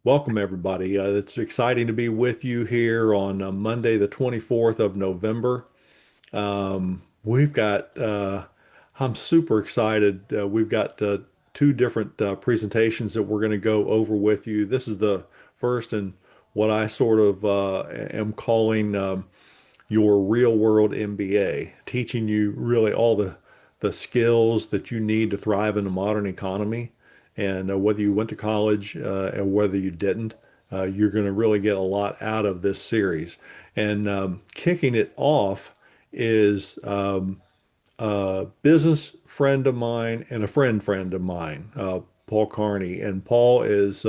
Welcome, everybody. It's exciting to be with you here on Monday, the 24th of November. We've got, I'm super excited. We've got two different presentations that we're going to go over with you. This is the first and what I sort of am calling your real world MBA, teaching you really all the skills that you need to thrive in the modern economy. And whether you went to college and whether you didn't, you're going to really get a lot out of this series. And kicking it off is a business friend of mine and a friend of mine, Paul Carney. And Paul is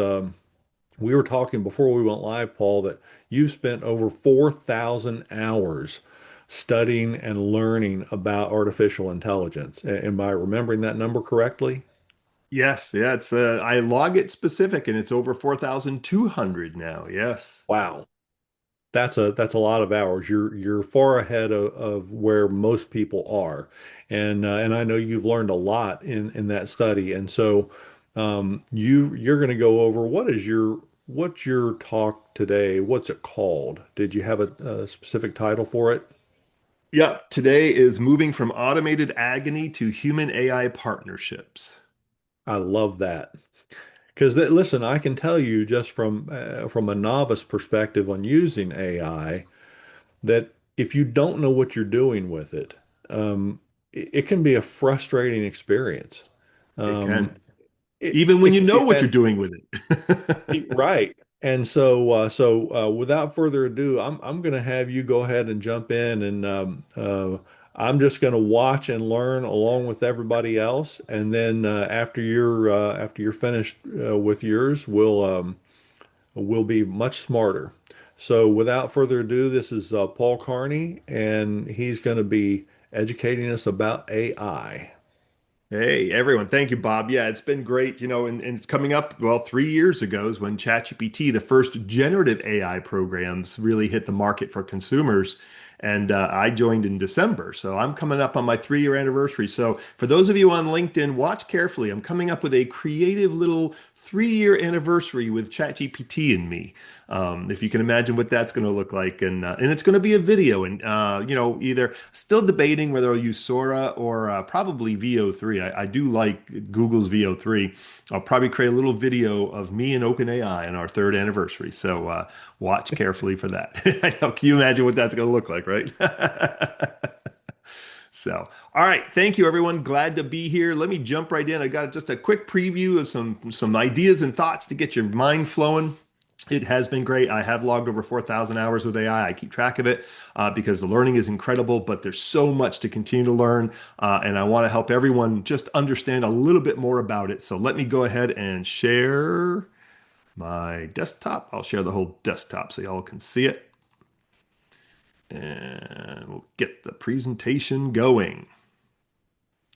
we were talking before we went live, Paul, that you've spent over 4,000 hours studying and learning about artificial intelligence. Am I remembering that number correctly? Yes, yeah, it's I log it specific and it's over 4,200 now. Yes. Wow. That's a lot of hours. You're far ahead of where most people are. And I know you've learned a lot in that study. And so you're going to go over what's your talk today? What's it called? Did you have a specific title for it? Yep, today is moving from automated agony to human AI partnerships. I love that. Because listen, I can tell you just from a novice perspective on using AI that if you don't know what you're doing with it, it can be a frustrating experience. It Um, can. Even when it you can be know what you're doing with it. right. And so without further ado, I'm going to have you go ahead and jump in, and I'm just going to watch and learn along with everybody else. And then after you're finished with yours, we'll be much smarter. So without further ado, this is Paul Carney, and he's going to be educating us about AI. Hey, everyone. Thank you, Bob. Yeah, it's been great. And it's coming up, well, 3 years ago is when ChatGPT, the first generative AI programs, really hit the market for consumers. And I joined in December. So I'm coming up on my 3 year anniversary. So for those of you on LinkedIn, watch carefully. I'm coming up with a creative little 3 year anniversary with ChatGPT and me. If you can imagine what that's going to look like, and it's going to be a video, and either still debating whether I'll use Sora or probably VO3. I do like Google's VO3. I'll probably create a little video of me and OpenAI on our third anniversary. So watch carefully for that. I know, can you imagine what that's going to look like, right? So, all right, thank you everyone. Glad to be here. Let me jump right in. I got just a quick preview of some ideas and thoughts to get your mind flowing. It has been great. I have logged over 4,000 hours with AI. I keep track of it because the learning is incredible, but there's so much to continue to learn. And I want to help everyone just understand a little bit more about it. So let me go ahead and share my desktop. I'll share the whole desktop so y'all can see it. And we'll get the presentation going.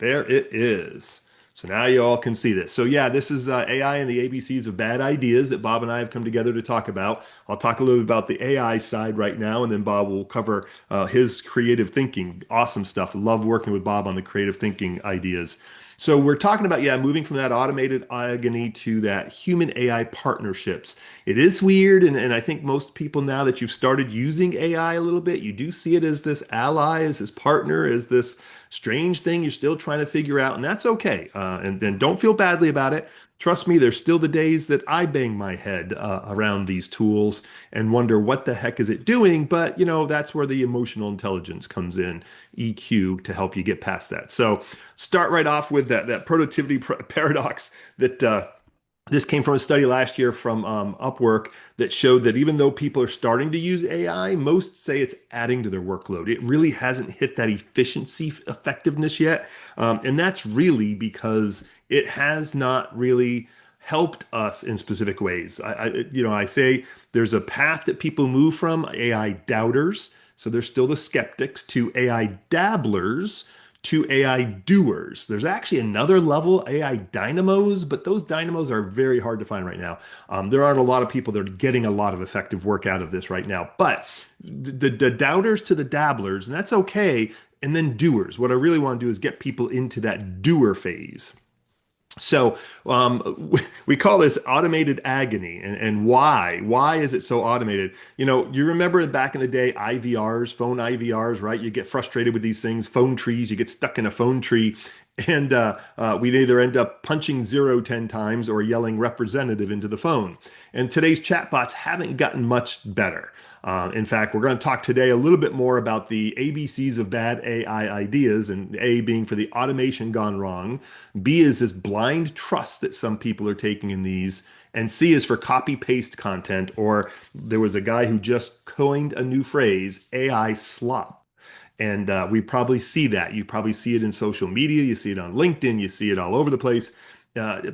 There it is. So now you all can see this. So yeah, this is AI and the ABCs of bad ideas that Bob and I have come together to talk about. I'll talk a little bit about the AI side right now, and then Bob will cover his creative thinking. Awesome stuff. Love working with Bob on the creative thinking ideas. So we're talking about, yeah, moving from that automated agony to that human AI partnerships. It is weird, and I think most people now that you've started using AI a little bit, you do see it as this ally, as this partner, as this strange thing you're still trying to figure out, and that's okay. And then don't feel badly about it. Trust me, there's still the days that I bang my head around these tools and wonder what the heck is it doing. But that's where the emotional intelligence comes in, EQ, to help you get past that. So start right off with that productivity paradox that this came from a study last year from Upwork that showed that even though people are starting to use AI, most say it's adding to their workload. It really hasn't hit that efficiency effectiveness yet. And that's really because it has not really helped us in specific ways. I say there's a path that people move from AI doubters, so there's still the skeptics, to AI dabblers, to AI doers. There's actually another level, AI dynamos, but those dynamos are very hard to find right now. There aren't a lot of people that are getting a lot of effective work out of this right now. But the doubters to the dabblers, and that's okay. And then doers. What I really want to do is get people into that doer phase. So we call this automated agony. And why? Why is it so automated? You remember back in the day, IVRs, phone IVRs, right? You get frustrated with these things, phone trees, you get stuck in a phone tree. And we'd either end up punching 0 10 times or yelling representative into the phone. And today's chatbots haven't gotten much better. In fact, we're going to talk today a little bit more about the ABCs of bad AI ideas, and A being for the automation gone wrong. B is this blind trust that some people are taking in these. And C is for copy paste content, or there was a guy who just coined a new phrase, AI slop. And we probably see that. You probably see it in social media. You see it on LinkedIn. You see it all over the place.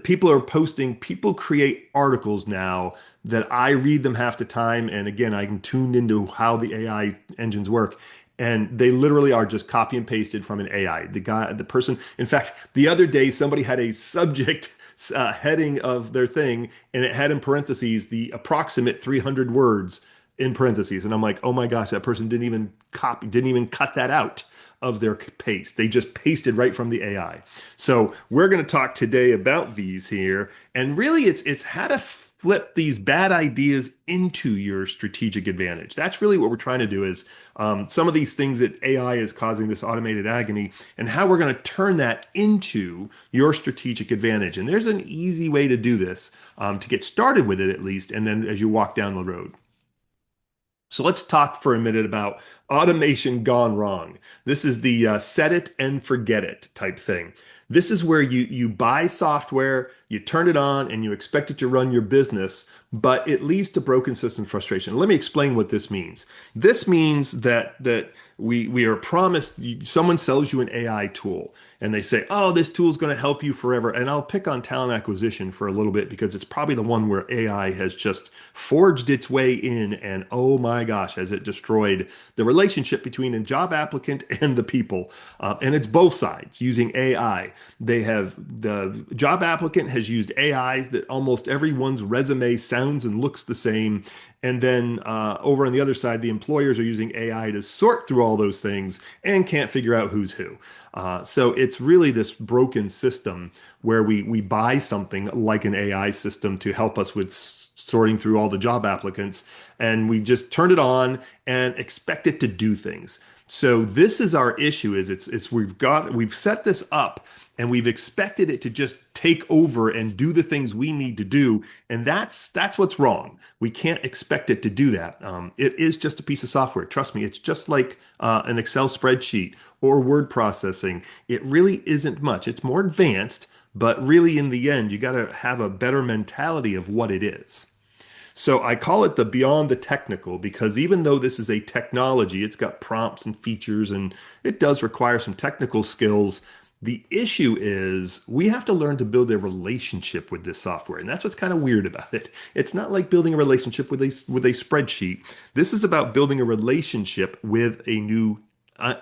People are posting, people create articles now that I read them half the time. And again, I'm tuned into how the AI engines work. And they literally are just copy and pasted from an AI. The person, in fact, the other day, somebody had a subject heading of their thing, and it had in parentheses the approximate 300 words in parentheses. And I'm like, oh my gosh, that person didn't even cut that out of their paste. They just pasted right from the AI. So we're going to talk today about these here. And really it's how to flip these bad ideas into your strategic advantage. That's really what we're trying to do is some of these things that AI is causing this automated agony and how we're going to turn that into your strategic advantage. And there's an easy way to do this to get started with it at least. And then as you walk down the road. So let's talk for a minute about automation gone wrong. This is the set it and forget it type thing. This is where you buy software, you turn it on, and you expect it to run your business, but it leads to broken system frustration. Let me explain what this means. This means that we are promised, someone sells you an AI tool and they say, oh, this tool is going to help you forever. And I'll pick on talent acquisition for a little bit because it's probably the one where AI has just forged its way in. And oh my gosh, has it destroyed the relationship between a job applicant and the people. And it's both sides using AI. The job applicant has used AI that almost everyone's resume sounds and looks the same. And then over on the other side, the employers are using AI to sort through all those things and can't figure out who's who. So it's really this broken system where we buy something like an AI system to help us with sorting through all the job applicants, and we just turn it on and expect it to do things. So this is our issue: is we've set this up and we've expected it to just take over and do the things we need to do, and that's what's wrong. We can't expect it to do that. It is just a piece of software. Trust me, it's just like an Excel spreadsheet or word processing. It really isn't much. It's more advanced, but really in the end, you got to have a better mentality of what it is. So I call it the beyond the technical because even though this is a technology, it's got prompts and features and it does require some technical skills. The issue is we have to learn to build a relationship with this software. And that's what's kind of weird about it. It's not like building a relationship with a spreadsheet. This is about building a relationship with a new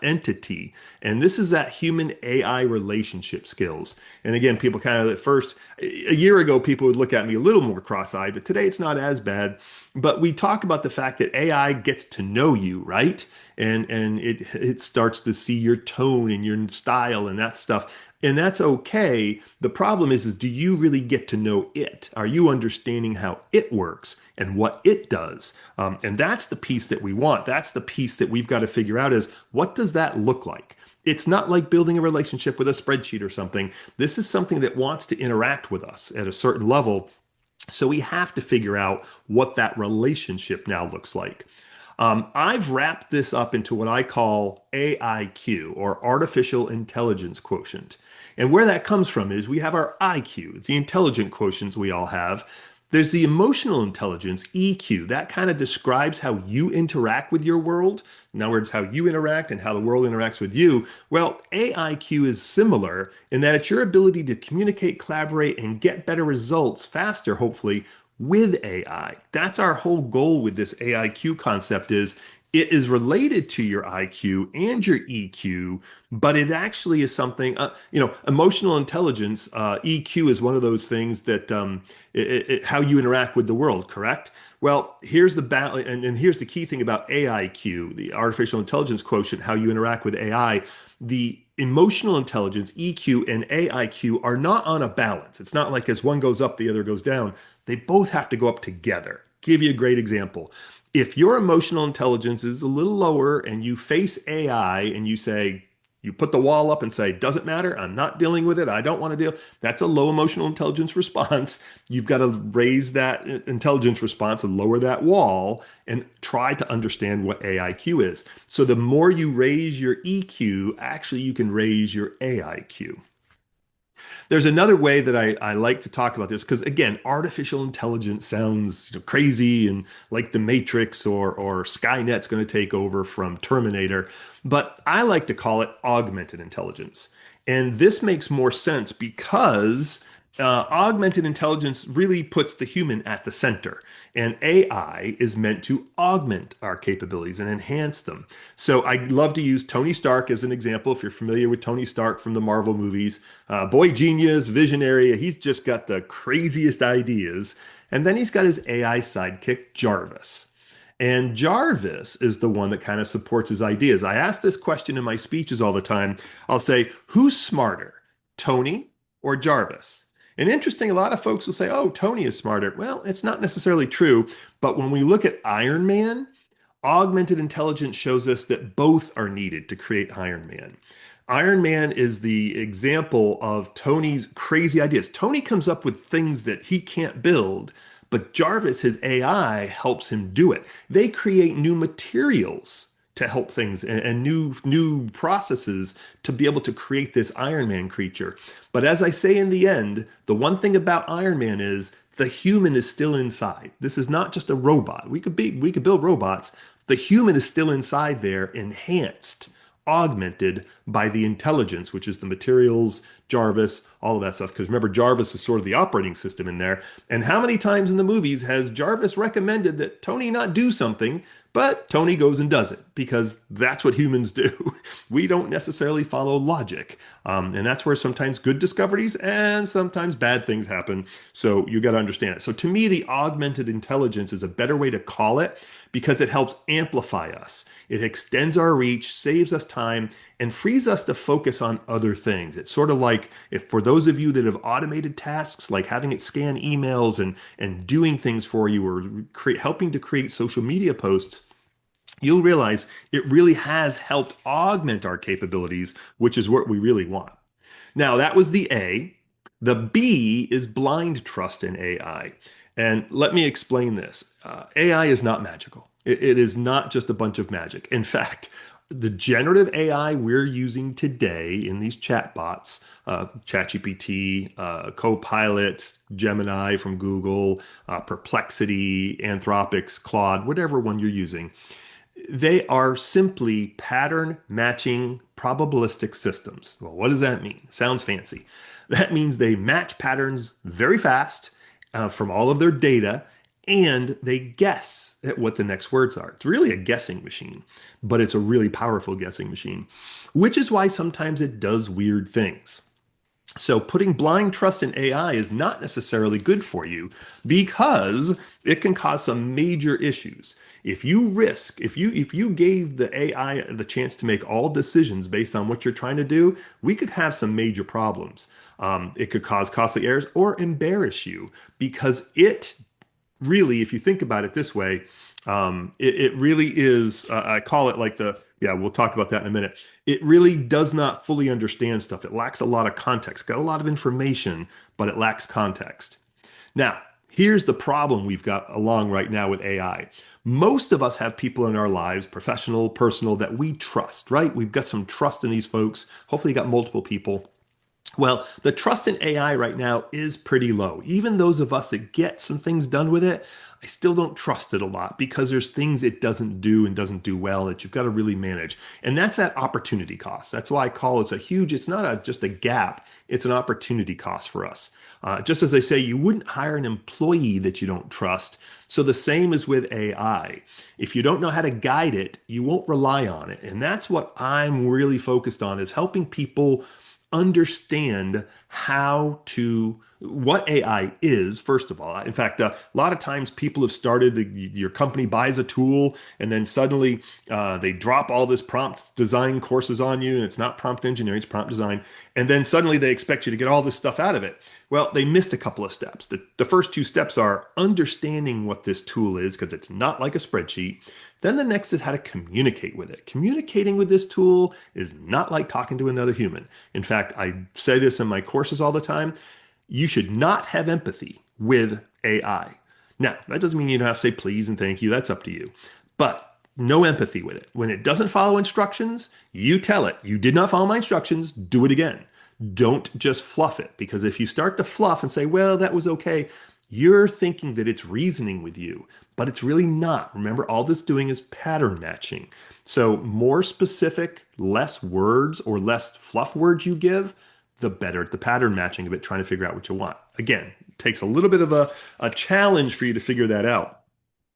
entity. And this is that human AI relationship skills. And again, people kind of at first, a year ago, people would look at me a little more cross-eyed, but today it's not as bad. But we talk about the fact that AI gets to know you, right? And it starts to see your tone and your style and that stuff. And that's okay. The problem is do you really get to know it? Are you understanding how it works and what it does? And that's the piece that we want. That's the piece that we've got to figure out is what does that look like? It's not like building a relationship with a spreadsheet or something. This is something that wants to interact with us at a certain level. So we have to figure out what that relationship now looks like. I've wrapped this up into what I call AIQ, or artificial intelligence quotient. And where that comes from is we have our IQ, it's the intelligent quotients we all have. There's the emotional intelligence, EQ. That kind of describes how you interact with your world. In other words, how you interact and how the world interacts with you. Well, AIQ is similar in that it's your ability to communicate, collaborate, and get better results faster, hopefully, with AI. That's our whole goal with this AIQ concept is it is related to your IQ and your EQ, but it actually is something, emotional intelligence, EQ is one of those things that how you interact with the world, correct? Well, here's the battle, and here's the key thing about AIQ, the artificial intelligence quotient, how you interact with AI. emotional intelligence, EQ, and AIQ are not on a balance. It's not like as one goes up, the other goes down. They both have to go up together. Give you a great example. If your emotional intelligence is a little lower and you face AI and you say, you put the wall up and say, doesn't matter, I'm not dealing with it, I don't want to deal, that's a low emotional intelligence response. You've got to raise that intelligence response and lower that wall and try to understand what AIQ is. So the more you raise your EQ, actually you can raise your AIQ. There's another way that I like to talk about this because again, artificial intelligence sounds crazy and like the Matrix or Skynet's going to take over from Terminator, but I like to call it augmented intelligence. And this makes more sense because augmented intelligence really puts the human at the center. And AI is meant to augment our capabilities and enhance them. So I love to use Tony Stark as an example. If you're familiar with Tony Stark from the Marvel movies, boy genius, visionary, he's just got the craziest ideas. And then he's got his AI sidekick, Jarvis. And Jarvis is the one that kind of supports his ideas. I ask this question in my speeches all the time. I'll say, who's smarter, Tony or Jarvis? And interesting, a lot of folks will say, oh, Tony is smarter. Well, it's not necessarily true. But when we look at Iron Man, augmented intelligence shows us that both are needed to create Iron Man. Iron Man is the example of Tony's crazy ideas. Tony comes up with things that he can't build, but Jarvis, his AI, helps him do it. They create new materials to help things and new processes to be able to create this Iron Man creature. But as I say in the end, the one thing about Iron Man is the human is still inside. This is not just a robot. We could build robots. The human is still inside there, enhanced, augmented by the intelligence, which is the materials, Jarvis, all of that stuff. Because remember, Jarvis is sort of the operating system in there. And how many times in the movies has Jarvis recommended that Tony not do something, but Tony goes and does it because that's what humans do. We don't necessarily follow logic. And that's where sometimes good discoveries and sometimes bad things happen. So you got to understand it. So to me, the augmented intelligence is a better way to call it because it helps amplify us. It extends our reach, saves us time, and frees us to focus on other things. It's sort of like if for those of you that have automated tasks, like having it scan emails and doing things for you or helping to create social media posts, you'll realize it really has helped augment our capabilities, which is what we really want. Now, that was the A. The B is blind trust in AI. And let me explain this. AI is not magical. It is not just a bunch of magic. In fact, the generative AI we're using today in these chatbots, ChatGPT, Copilot, Gemini from Google, Perplexity, Anthropic's Claude, whatever one you're using, they are simply pattern matching probabilistic systems. Well, what does that mean? Sounds fancy. That means they match patterns very fast from all of their data and they guess at what the next words are. It's really a guessing machine, but it's a really powerful guessing machine, which is why sometimes it does weird things. So putting blind trust in AI is not necessarily good for you because it can cause some major issues. If you gave the AI the chance to make all decisions based on what you're trying to do, we could have some major problems. It could cause costly errors or embarrass you because it really, if you think about it this way, it really is, I call it like yeah, we'll talk about that in a minute. It really does not fully understand stuff. It lacks a lot of context, got a lot of information, but it lacks context. Now, here's the problem we've got along right now with AI. Most of us have people in our lives, professional, personal, that we trust, right? We've got some trust in these folks. Hopefully you got multiple people. Well, the trust in AI right now is pretty low. Even those of us that get some things done with it, I still don't trust it a lot because there's things it doesn't do and doesn't do well that you've got to really manage. And that's that opportunity cost. That's why I call it it's not just a gap, it's an opportunity cost for us. Just as I say, you wouldn't hire an employee that you don't trust. So the same is with AI. If you don't know how to guide it, you won't rely on it. And that's what I'm really focused on is helping people understand how to what AI is, first of all. In fact, a lot of times people have started, your company buys a tool and then suddenly they drop all this prompt design courses on you, and it's not prompt engineering, it's prompt design. And then suddenly they expect you to get all this stuff out of it. Well, they missed a couple of steps. The first two steps are understanding what this tool is, because it's not like a spreadsheet. Then the next is how to communicate with it. Communicating with this tool is not like talking to another human. In fact, I say this in my courses all the time. You should not have empathy with AI. Now, that doesn't mean you don't have to say please and thank you. That's up to you. But no empathy with it. When it doesn't follow instructions, you tell it, you did not follow my instructions, do it again. Don't just fluff it, because if you start to fluff and say, well, that was okay, you're thinking that it's reasoning with you, but it's really not. Remember, all this doing is pattern matching. So more specific, less words or less fluff words you give, the better at the pattern matching of it, trying to figure out what you want. Again, it takes a little bit of a challenge for you to figure that out.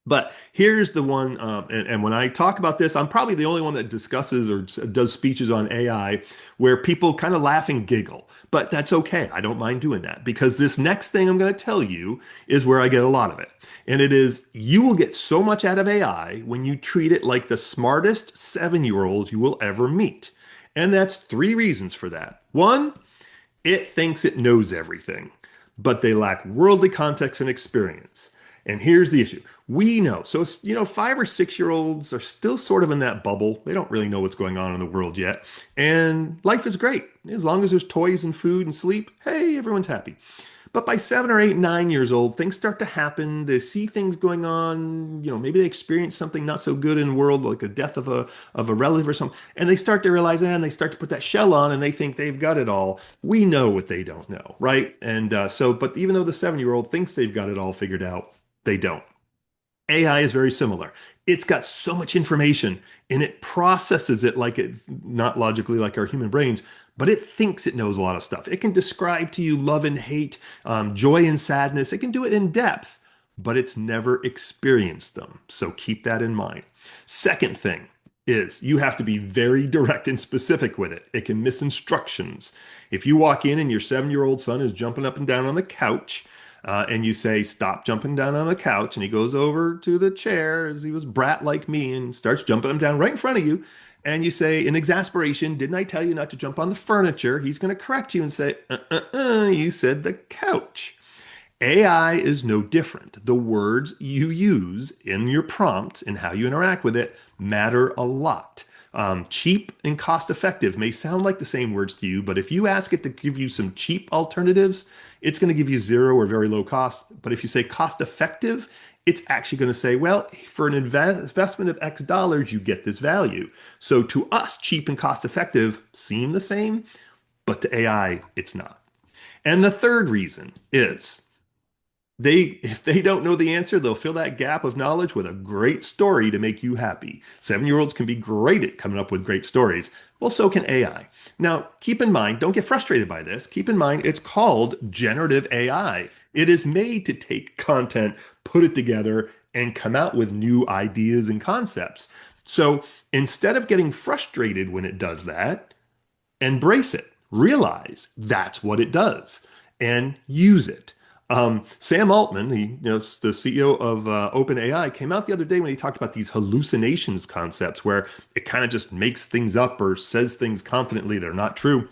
But here's the one, and when I talk about this, I'm probably the only one that discusses or does speeches on AI where people kind of laugh and giggle. But that's okay. I don't mind doing that, because this next thing I'm going to tell you is where I get a lot of it. And it is, you will get so much out of AI when you treat it like the smartest 7-year-old you will ever meet. And that's three reasons for that. One, it thinks it knows everything, but they lack worldly context and experience. And here's the issue. We know. So, 5 or 6-year-olds are still sort of in that bubble. They don't really know what's going on in the world yet. And life is great. As long as there's toys and food and sleep, hey, everyone's happy. But by 7 or 8, 9 years old, things start to happen. They see things going on. Maybe they experience something not so good in the world, like a death of a relative or something. And they start to realize, and they start to put that shell on, and they think they've got it all. We know what they don't know, right? And but even though the 7-year-old thinks they've got it all figured out, they don't. AI is very similar. It's got so much information and it processes it like it's not logically like our human brains, but it thinks it knows a lot of stuff. It can describe to you love and hate, joy and sadness. It can do it in depth, but it's never experienced them. So keep that in mind. Second thing is, you have to be very direct and specific with it. It can miss instructions. If you walk in and your 7-year-old son is jumping up and down on the couch, and you say, stop jumping down on the couch. And he goes over to the chair, as he was brat like me, and starts jumping him down right in front of you. And you say, in exasperation, didn't I tell you not to jump on the furniture? He's going to correct you and say, you said the couch. AI is no different. The words you use in your prompt and how you interact with it matter a lot. Cheap and cost effective may sound like the same words to you, but if you ask it to give you some cheap alternatives, it's going to give you zero or very low cost. But if you say cost effective, it's actually going to say, well, for an investment of X dollars, you get this value. So to us, cheap and cost effective seem the same, but to AI, it's not. And the third reason is, if they don't know the answer, they'll fill that gap of knowledge with a great story to make you happy. 7-year-olds can be great at coming up with great stories. Well, so can AI. Now, keep in mind, don't get frustrated by this. Keep in mind, it's called generative AI. It is made to take content, put it together, and come out with new ideas and concepts. So instead of getting frustrated when it does that, embrace it. Realize that's what it does and use it. Sam Altman, the CEO of OpenAI, came out the other day when he talked about these hallucinations concepts, where it kind of just makes things up or says things confidently that are not true.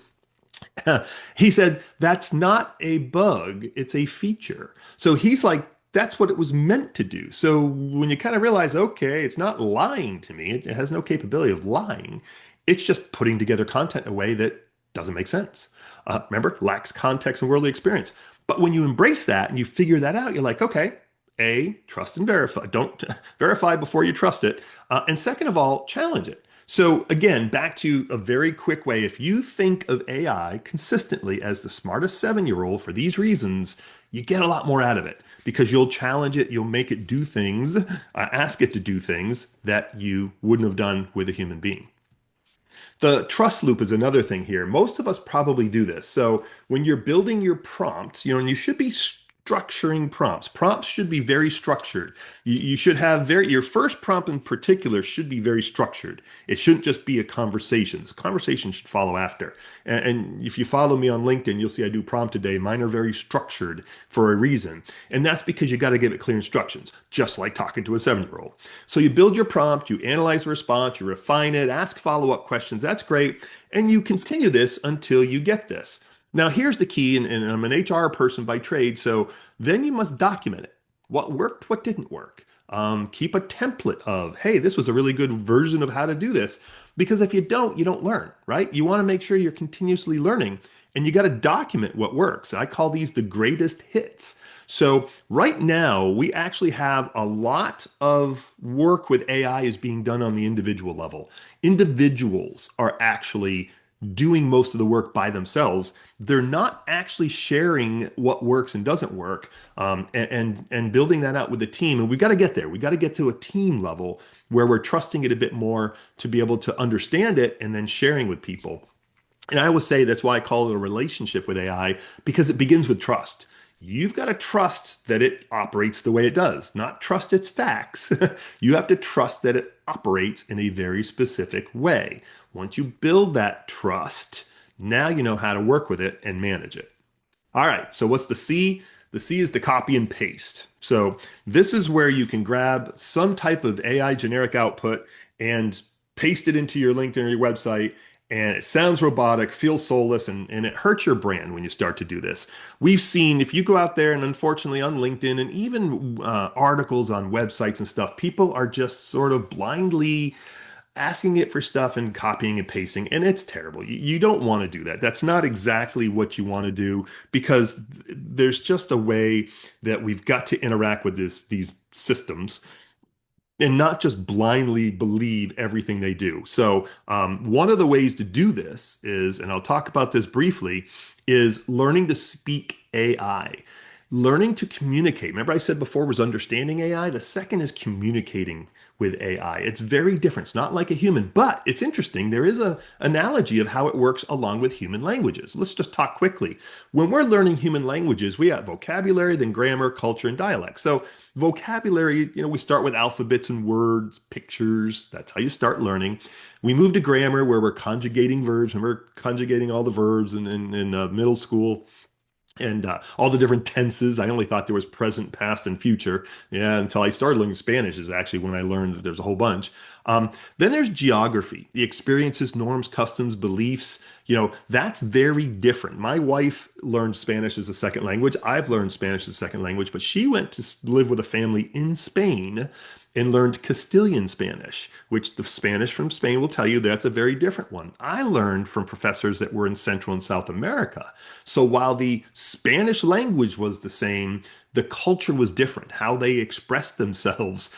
He said that's not a bug, it's a feature. So he's like, that's what it was meant to do. So when you kind of realize, okay, it's not lying to me, it has no capability of lying. It's just putting together content in a way that doesn't make sense. Remember, lacks context and worldly experience. But when you embrace that and you figure that out, you're like, okay, A, trust and verify. Don't verify before you trust it. And second of all, challenge it. So again, back to a very quick way. If you think of AI consistently as the smartest 7-year-old for these reasons, you get a lot more out of it, because you'll challenge it, you'll make it do things, ask it to do things that you wouldn't have done with a human being. The trust loop is another thing here. Most of us probably do this. So when you're building your prompts, and you should be structuring prompts. Prompts should be very structured. You should have your first prompt in particular should be very structured. It shouldn't just be a conversation. This conversation should follow after. And if you follow me on LinkedIn, you'll see I do prompt today. Mine are very structured for a reason. And that's because you got to give it clear instructions, just like talking to a 7-year-old. So you build your prompt, you analyze the response, you refine it, ask follow-up questions. That's great. And you continue this until you get this. Now, here's the key, and I'm an HR person by trade, so then you must document it. What worked, what didn't work. Keep a template of, hey, this was a really good version of how to do this. Because if you don't learn, right? You want to make sure you're continuously learning and you got to document what works. I call these the greatest hits. So right now, we actually have a lot of work with AI is being done on the individual level. Individuals are actually doing most of the work by themselves. They're not actually sharing what works and doesn't work, and building that out with the team. And we got to get there. We got to get to a team level where we're trusting it a bit more to be able to understand it and then sharing with people. And I always say that's why I call it a relationship with AI, because it begins with trust. You've got to trust that it operates the way it does, not trust its facts. You have to trust that it operates in a very specific way. Once you build that trust, now you know how to work with it and manage it. All right, so what's the C? The C is the copy and paste. So this is where you can grab some type of AI generic output and paste it into your LinkedIn or your website. And it sounds robotic, feels soulless, and it hurts your brand when you start to do this. We've seen, if you go out there and unfortunately on LinkedIn and even articles on websites and stuff, people are just sort of blindly asking it for stuff and copying and pasting, and it's terrible. You don't want to do that. That's not exactly what you want to do, because there's just a way that we've got to interact with these systems and not just blindly believe everything they do. So one of the ways to do this is, and I'll talk about this briefly, is learning to speak AI. Learning to communicate. Remember I said before was understanding AI? The second is communicating with AI. It's very different. It's not like a human, but it's interesting. There is an analogy of how it works along with human languages. Let's just talk quickly. When we're learning human languages, we have vocabulary, then grammar, culture, and dialect. So vocabulary, we start with alphabets and words, pictures. That's how you start learning. We move to grammar where we're conjugating verbs, and we're conjugating all the verbs in middle school. And all the different tenses. I only thought there was present, past, and future. Yeah, until I started learning Spanish is actually when I learned that there's a whole bunch. Then there's geography, the experiences, norms, customs, beliefs. That's very different. My wife learned Spanish as a second language. I've learned Spanish as a second language, but she went to live with a family in Spain and learned Castilian Spanish, which the Spanish from Spain will tell you that's a very different one. I learned from professors that were in Central and South America. So while the Spanish language was the same, the culture was different. How they expressed themselves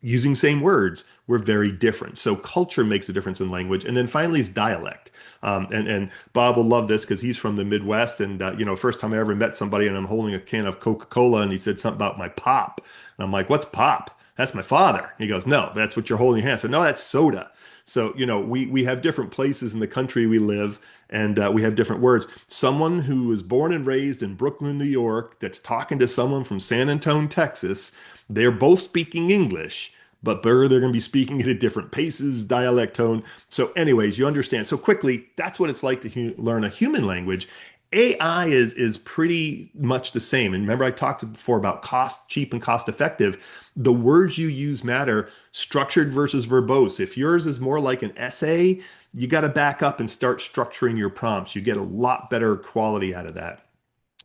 using same words were very different. So culture makes a difference in language. And then finally is dialect. And Bob will love this because he's from the Midwest. And, first time I ever met somebody and I'm holding a can of Coca-Cola and he said something about my pop. And I'm like, what's pop? That's my father. He goes, no, that's what you're holding in your hand. I said, no, that's soda. So, we have different places in the country we live, and we have different words. Someone who was born and raised in Brooklyn, New York, that's talking to someone from San Antonio, Texas, they're both speaking English, but they're going to be speaking it at different paces, dialect, tone. So anyways, you understand. So quickly, that's what it's like to learn a human language. AI is pretty much the same. And remember, I talked before about cost, cheap and cost effective. The words you use matter, structured versus verbose. If yours is more like an essay, you got to back up and start structuring your prompts. You get a lot better quality out of that.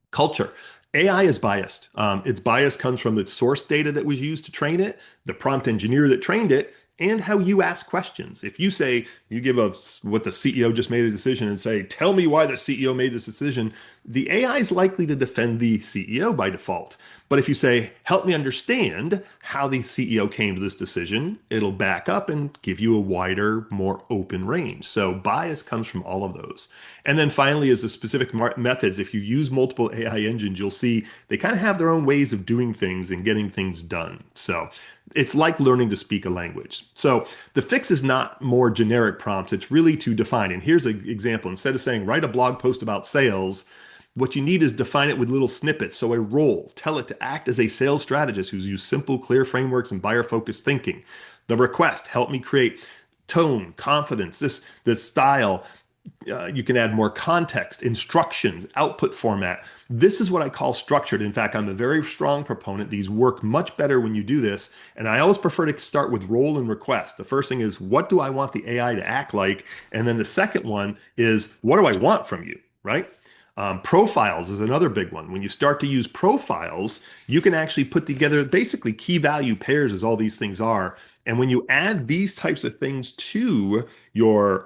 Culture. AI is biased. Its bias comes from the source data that was used to train it, the prompt engineer that trained it, and how you ask questions. If you say, you give what the CEO just made a decision and say, tell me why the CEO made this decision, the AI is likely to defend the CEO by default. But if you say, help me understand how the CEO came to this decision, it'll back up and give you a wider, more open range. So bias comes from all of those. And then finally is the specific methods. If you use multiple AI engines, you'll see they kind of have their own ways of doing things and getting things done. So it's like learning to speak a language. So the fix is not more generic prompts. It's really to define. And here's an example. Instead of saying, write a blog post about sales, What you need is define it with little snippets. So a role, tell it to act as a sales strategist who's used simple, clear frameworks and buyer-focused thinking. The request, help me create tone, confidence, this style. You can add more context, instructions, output format. This is what I call structured. In fact, I'm a very strong proponent. These work much better when you do this. And I always prefer to start with role and request. The first thing is, what do I want the AI to act like? And then the second one is, what do I want from you, right? Profiles is another big one. When you start to use profiles, you can actually put together basically key value pairs, as all these things are. And when you add these types of things to your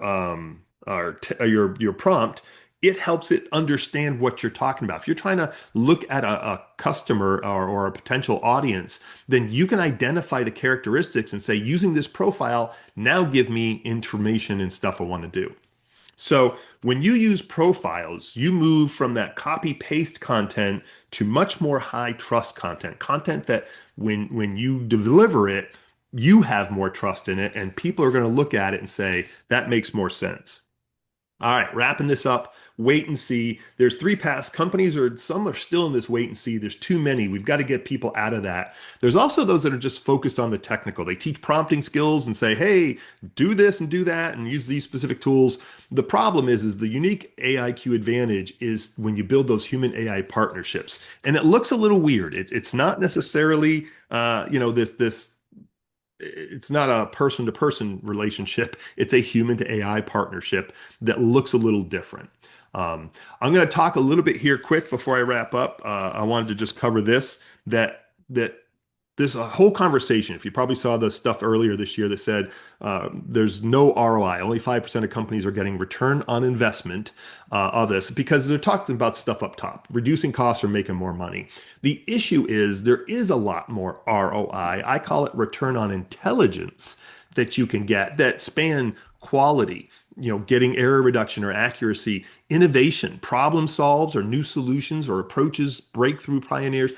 prompt, it helps it understand what you're talking about. If you're trying to look at a customer or a potential audience, then you can identify the characteristics and say, using this profile, now give me information and stuff I want to do. So when you use profiles, you move from that copy paste content to much more high trust content, content that when you deliver it, you have more trust in it, and people are going to look at it and say, that makes more sense. All right, wrapping this up, wait and see. There's three paths. Companies are, some are still in this wait and see. There's too many. We've got to get people out of that. There's also those that are just focused on the technical. They teach prompting skills and say, hey, do this and do that and use these specific tools. The problem is the unique AIQ advantage is when you build those human AI partnerships. And it looks a little weird. It's not necessarily, this it's not a person to person relationship. It's a human to AI partnership that looks a little different. I'm going to talk a little bit here quick before I wrap up. I wanted to just cover that this whole conversation. If you probably saw the stuff earlier this year that said there's no ROI, only 5% of companies are getting return on investment of this because they're talking about stuff up top, reducing costs or making more money. The issue is there is a lot more ROI. I call it return on intelligence that you can get that span quality, getting error reduction or accuracy, innovation, problem solves or new solutions or approaches, breakthrough pioneers,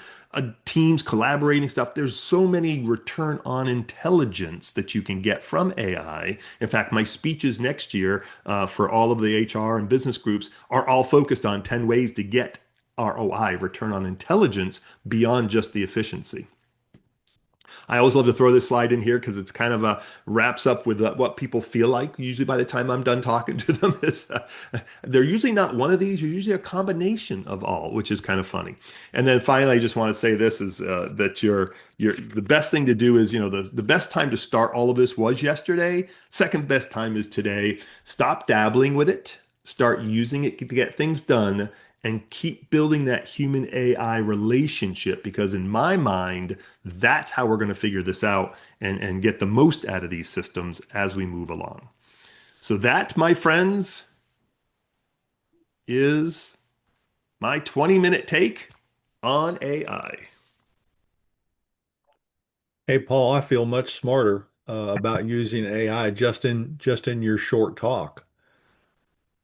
teams collaborating stuff. There's so many return on intelligence that you can get from AI. In fact, my speeches next year for all of the HR and business groups are all focused on 10 ways to get ROI, return on intelligence, beyond just the efficiency. I always love to throw this slide in here because it's kind of wraps up with what people feel like. Usually by the time I'm done talking to them, they're usually not one of these. You're usually a combination of all, which is kind of funny. And then finally, I just want to say this is that the best thing to do is, the best time to start all of this was yesterday. Second best time is today. Stop dabbling with it. Start using it to get things done and keep building that human AI relationship because in my mind, that's how we're going to figure this out and get the most out of these systems as we move along. So that, my friends, is my 20-minute take on AI. Hey, Paul, I feel much smarter about using AI just in your short talk.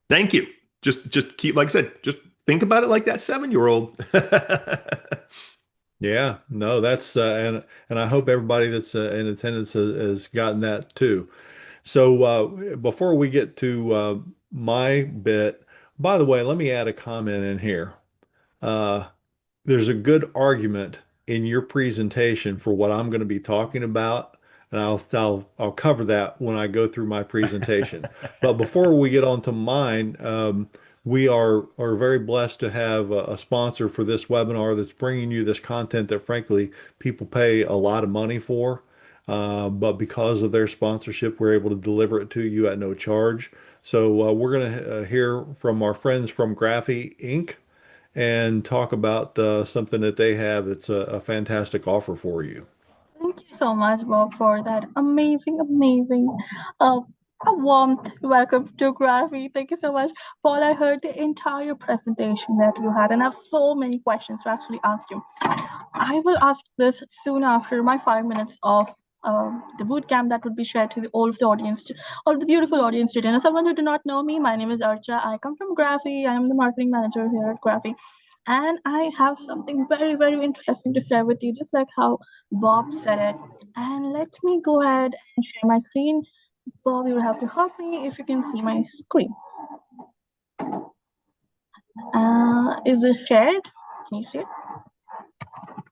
Thank you. Just keep, like I said, just think about it like that 7-year-old. Yeah, no, that's and I hope everybody that's in attendance has gotten that too. So before we get to my bit, by the way, let me add a comment in here. Uh, there's a good argument in your presentation for what I'm going to be talking about, and I'll cover that when I go through my presentation. But before we get on to mine, we are very blessed to have a sponsor for this webinar that's bringing you this content that frankly people pay a lot of money for. But because of their sponsorship, we're able to deliver it to you at no charge. So we're going to hear from our friends from Graphy Inc and talk about something that they have that's a fantastic offer for you. Thank you so much, Bob, for that amazing, uh, a warm welcome to Graphy. Thank you so much, Paul. I heard the entire presentation that you had, and I have so many questions to actually ask you. I will ask this soon after my 5 minutes of the boot camp that would be shared to all of the audience, all of the beautiful audience today. And someone who do not know me, my name is Archa. I come from Graphy. I am the marketing manager here at Graphy. And I have something very interesting to share with you, just like how Bob said it. And let me go ahead and share my screen. Bob, you will have to help me if you can see my screen. Is it shared? Can you see it?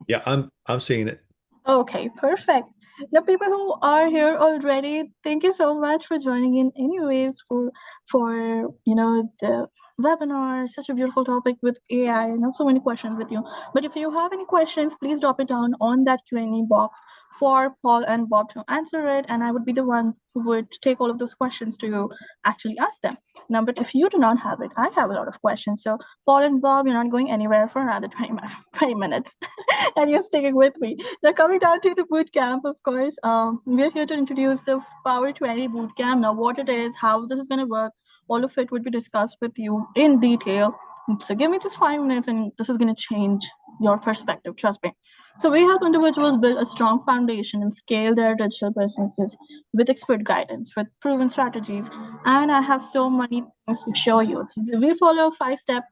Yeah, I'm seeing it. Okay, perfect. The people who are here already, thank you so much for joining in anyways for the webinar. Such a beautiful topic with AI and so many questions with you. But if you have any questions, please drop it down on that Q&A box for Paul and Bob to answer it, and I would be the one who would take all of those questions to actually ask them. Now, but if you do not have it, I have a lot of questions. So Paul and Bob, you're not going anywhere for another 20 minutes. And you're sticking with me. Now, coming down to the boot camp, of course, we're here to introduce the Power 20 boot camp. Now, what it is, how this is going to work, all of it would be discussed with you in detail. So, give me just 5 minutes, and this is going to change your perspective. Trust me. So, we help individuals build a strong foundation and scale their digital businesses with expert guidance, with proven strategies. And I have so many things to show you. We follow a 5-step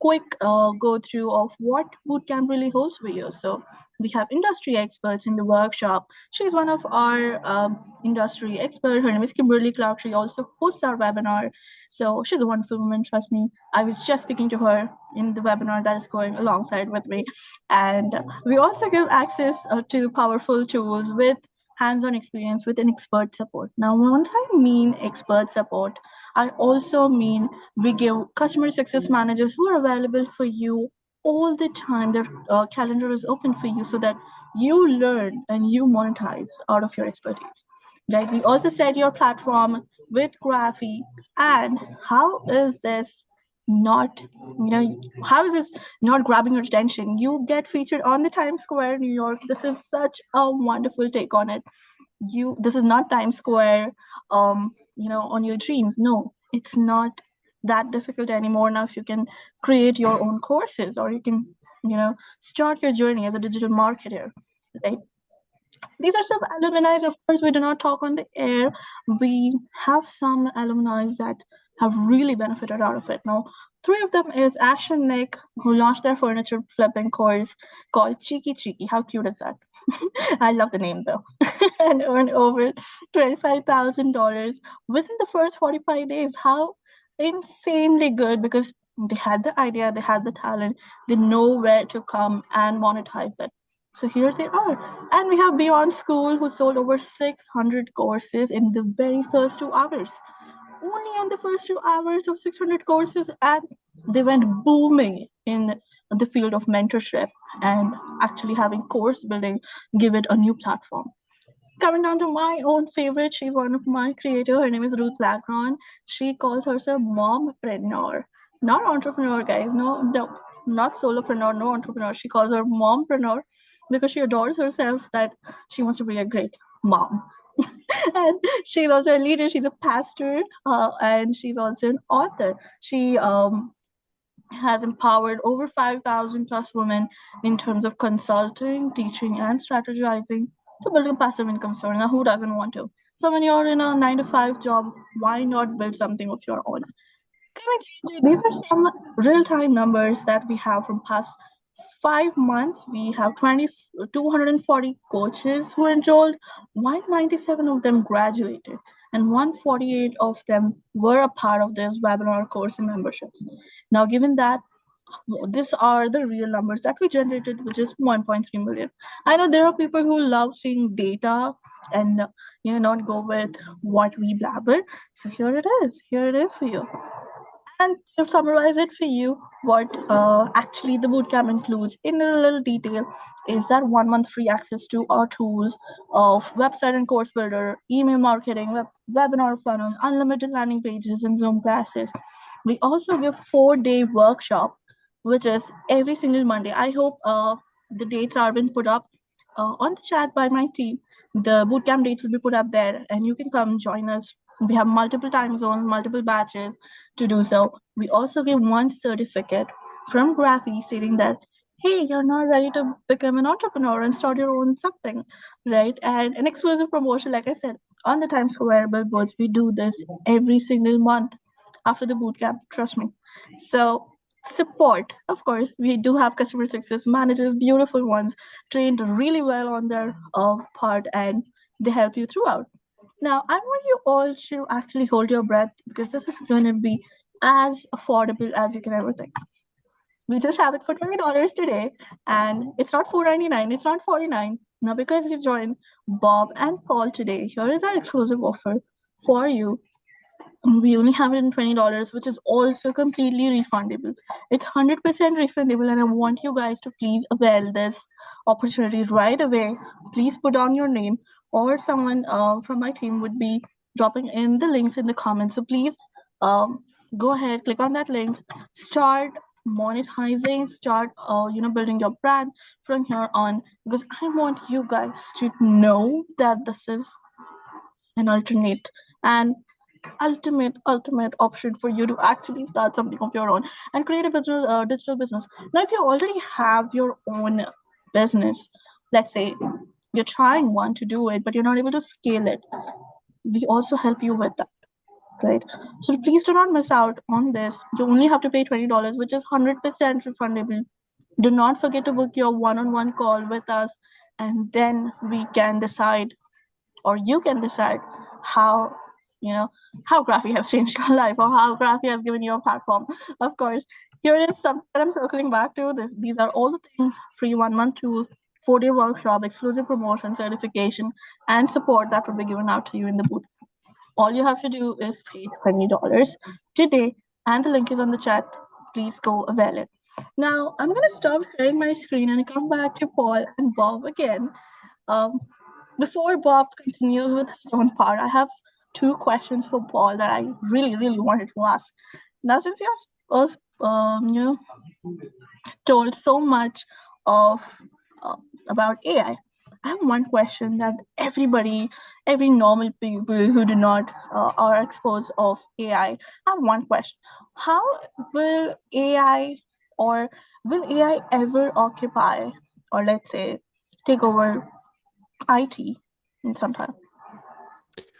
quick go through of what bootcamp really holds for you. So we have industry experts in the workshop. She's one of our industry experts. Her name is Kimberly Clark. She also hosts our webinar. So she's a wonderful woman, trust me. I was just speaking to her in the webinar that is going alongside with me. And we also give access to powerful tools with hands-on experience with an expert support. Now, once I mean expert support, I also mean we give customer success managers who are available for you all the time. Their calendar is open for you so that you learn and you monetize out of your expertise. Right? We also set your platform with Graphy. And how is this not, how is this not grabbing your attention? You get featured on the Times Square, New York. This is such a wonderful take on it. This is not Times Square, on your dreams. No, it's not that difficult anymore. Now, if you can create your own courses, or you can, start your journey as a digital marketer, right? These are some alumni. Of course, we do not talk on the air. We have some alumni that have really benefited out of it. Now, 3 of them is Ash and Nick, who launched their furniture flipping course called Cheeky Cheeky. How cute is that? I love the name though. And earned over $25,000 within the first 45 days. How insanely good, because they had the idea, they had the talent, they know where to come and monetize it. So here they are. And we have Beyond School, who sold over 600 courses in the very first 2 hours. Only on the first 2 hours of 600 courses, and they went booming in the field of mentorship and actually having course building, give it a new platform. Coming down to my own favorite, she's one of my creators. Her name is Ruth Lagron. She calls herself mompreneur, not entrepreneur, guys. No, not solopreneur, no entrepreneur. She calls her mompreneur because she adores herself that she wants to be a great mom. And she's also a leader. She's a pastor, and she's also an author. She has empowered over 5,000 plus women in terms of consulting, teaching, and strategizing to build a passive income source. Now, who doesn't want to? So when you're in a 9 to 5 job, why not build something of your own? These are some real-time numbers that we have from past 5 months. We have 240 coaches who enrolled, 197 of them graduated, and 148 of them were a part of this webinar course and memberships. Now, given that, these are the real numbers that we generated, which is 1.3 million. I know there are people who love seeing data and not go with what we blabber. So here it is. Here it is for you. And to summarize it for you, what actually the bootcamp includes in a little detail is that 1 month free access to our tools of website and course builder, email marketing, webinar funnel, unlimited landing pages, and Zoom classes. We also give 4-day workshop, which is every single Monday. I hope the dates are been put up on the chat by my team. The bootcamp dates will be put up there, and you can come join us. We have multiple time zones, multiple batches to do so. We also give one certificate from Graphy stating that, hey, you're not ready to become an entrepreneur and start your own something, right? And an exclusive promotion, like I said, on the Times Square billboards. We do this every single month after the bootcamp, trust me. So support, of course, we do have customer success managers, beautiful ones, trained really well on their part, and they help you throughout. Now, I want you all to actually hold your breath because this is going to be as affordable as you can ever think. We just have it for $20 today, and it's not $4.99, it's not 49. Now, because you joined Bob and Paul today, here is our exclusive offer for you. We only have it in $20, which is also completely refundable. It's 100% refundable, and I want you guys to please avail this opportunity right away. Please put on your name, or someone from my team would be dropping in the links in the comments. So please go ahead, click on that link, start monetizing, start building your brand from here on, because I want you guys to know that this is an alternate and ultimate option for you to actually start something of your own and create a digital business. Now, if you already have your own business, let's say you're trying one to do it but you're not able to scale it, we also help you with that, right? So please do not miss out on this. You only have to pay $20, which is 100% refundable. Do not forget to book your one-on-one call with us, and then we can decide, or you can decide, how you know how Graphy has changed your life, or how Graphy has given you a platform. Of course, here it is something that I'm circling back to. These are all the things: free 1 month tool, 4-day workshop, exclusive promotion, certification, and support that will be given out to you in the booth. All you have to do is pay $20 today, and the link is on the chat. Please go avail it. Now, I'm going to stop sharing my screen and come back to Paul and Bob again. Um, Before Bob continues with his own part, I have two questions for Paul that I really, really wanted to ask. Now, since you have told so much of uh, about AI, I have one question that every normal people who do not are exposed of AI, I have one question: How will AI, or will AI ever occupy, or let's say take over IT in some time?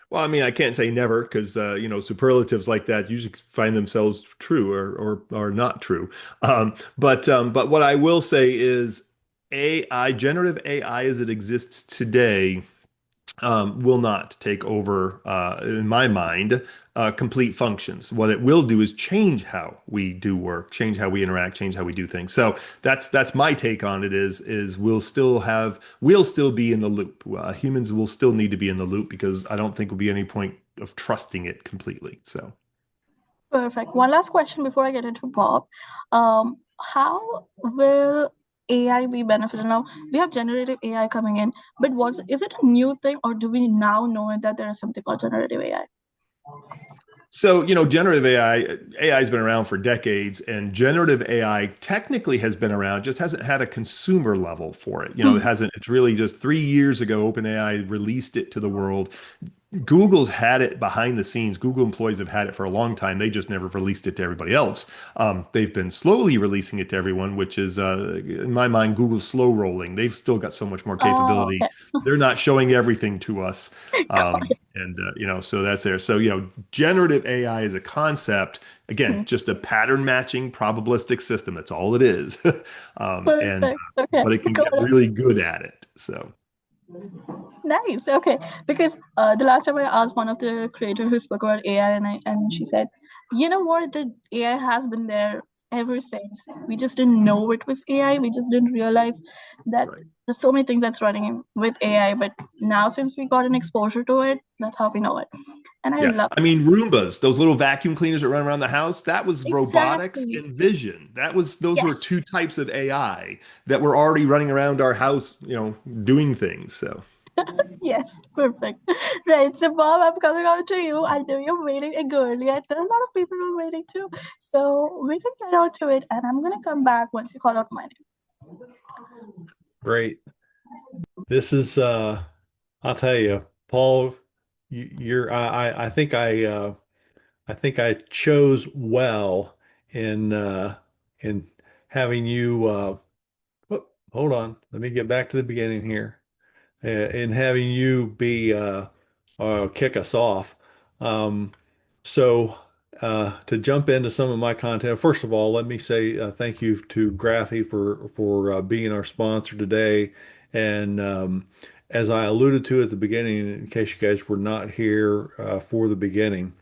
Well, I mean, I can't say never because superlatives like that usually find themselves true or not true. But what I will say is AI, generative AI as it exists today, will not take over, in my mind, complete functions. What it will do is change how we do work, change how we interact, change how we do things. So that's my take on it. Is we'll still be in the loop. Humans will still need to be in the loop because I don't think will be any point of trusting it completely. So. Perfect. One last question before I get into Bob. How will AI be beneficial? Now, we have generative AI coming in, but is it a new thing, or do we now know that there is something called generative AI? So, generative AI has been around for decades, and generative AI technically has been around, just hasn't had a consumer level for it. It hasn't, it's really just 3 years ago, OpenAI released it to the world. Google's had it behind the scenes. Google employees have had it for a long time. They just never released it to everybody else. They've been slowly releasing it to everyone, which is, in my mind, Google's slow rolling. They've still got so much more Oh, capability. okay. They're not showing everything to us. And so that's there. So, generative AI is a concept, again, just a pattern matching probabilistic system. That's all it is. And Perfect. Okay. but it can Got get it. really good at it. So. Nice. Okay. Because the last time I asked one of the creators who spoke about AI, and she said, you know what, the AI has been there ever since. We just didn't know it was AI. We just didn't realize that Right. there's so many things that's running with AI. But now, since we got an exposure to it, that's how we know it. And I Yeah. love I mean, Roombas, those little vacuum cleaners that run around the house, that was robotics exactly. and vision. Those were Yes. two types of AI that were already running around our house, doing things. So, Yes. Perfect. Right. So, Bob, I'm coming on to you. I know you're waiting eagerly. And there are a lot of people who are waiting too. So we can get on to it. And I'm going to come back once you call out my name. Great. This is I'll tell you, Paul, you're I think I chose well in having you hold on, let me get back to the beginning here. In having you be kick us off. Um, so to jump into some of my content, first of all, let me say thank you to Graphy for being our sponsor today. And as I alluded to at the beginning, in case you guys were not here for the beginning,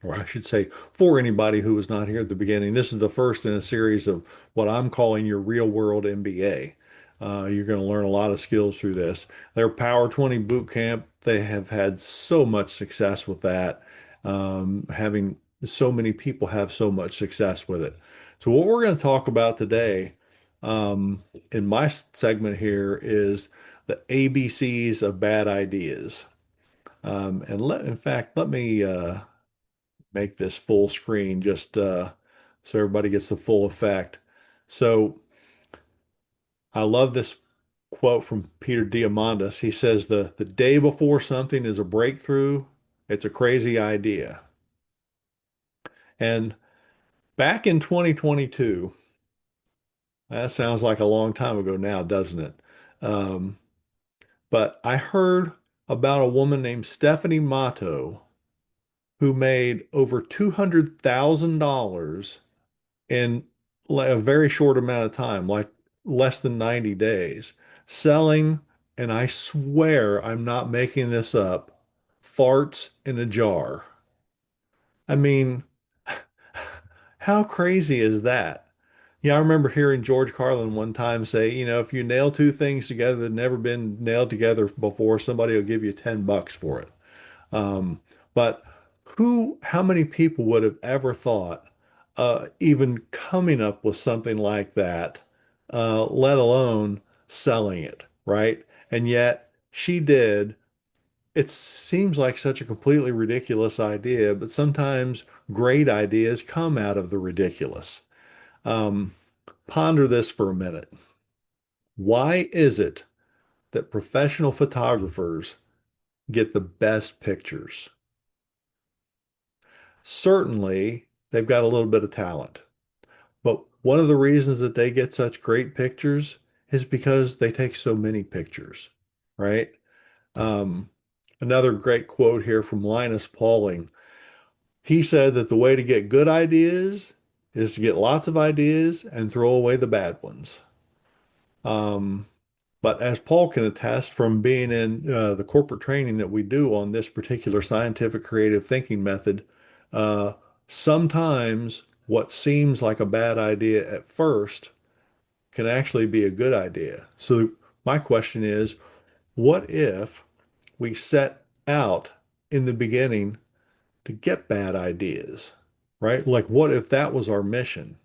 or I should say, for anybody who was not here at the beginning, this is the first in a series of what I'm calling your Real World MBA. You're going to learn a lot of skills through this. Their Power 20 boot camp, they have had so much success with that, having so many people have so much success with it. So what we're going to talk about today, in my segment here, is the ABCs of bad ideas. In fact, let me make this full screen just so everybody gets the full effect. So I love this quote from Peter Diamandis. He says the day before something is a breakthrough, it's a crazy idea. And back in 2022, that sounds like a long time ago now, doesn't it? Um, but I heard about a woman named Stephanie Mato who made over $200,000 in a very short amount of time, like less than 90 days, selling, and I swear I'm not making this up, farts in a jar. I mean, how crazy is that? Yeah, I remember hearing George Carlin one time say, if you nail two things together that never been nailed together before, somebody will give you $10 for it. Um, but how many people would have ever thought, even coming up with something like that, let alone selling it, right? And yet she did. It seems like such a completely ridiculous idea, but sometimes great ideas come out of the ridiculous. Um, Ponder this for a minute. Why is it that professional photographers get the best pictures? Certainly, they've got a little bit of talent. But one of the reasons that they get such great pictures is because they take so many pictures, right? Um, Another great quote here from Linus Pauling. He said that the way to get good ideas is to get lots of ideas and throw away the bad ones. Um, but as Paul can attest from being in the corporate training that we do on this particular scientific creative thinking method, uh, sometimes what seems like a bad idea at first can actually be a good idea. So my question is, what if we set out in the beginning to get bad ideas, right? Like, what if that was our mission?